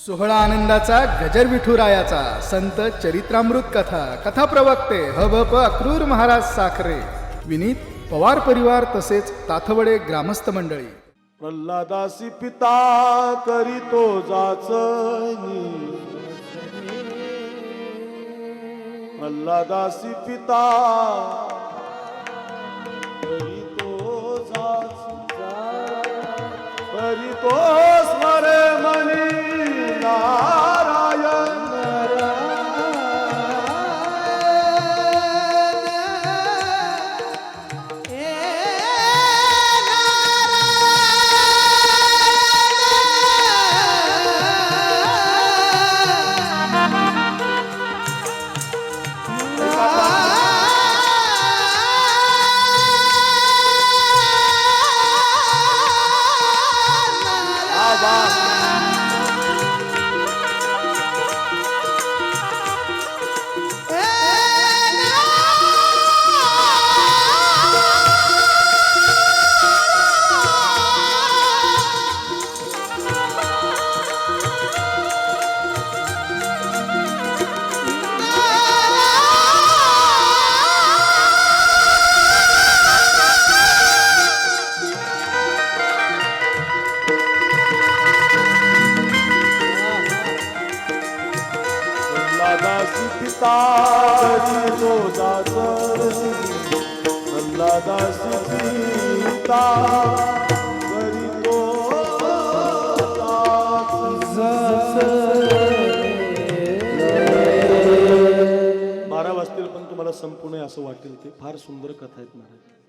सोहळा आनंदाचा गजर विठुरायाचा संत चरित्रामृत कथा कथा प्रवक्ते हभप अक्रूर महाराज साखरे विनीत पवार परिवार तसेच ताथवडे ग्रामस्थ मंडळी. प्रल्हादासी पिता करीतो जाचनी, प्रल्हादासी पिता करीतो करीतो स्मरे मनी नारायण प्रल्हादासी पिता करीतो जाचनी, प्रल्हादासी पिता करीतो जाचनी. 12 वाजतील पण तुम्हाला संपूर्ण असं वाटेल ते फार सुंदर कथा आहेत महाराज.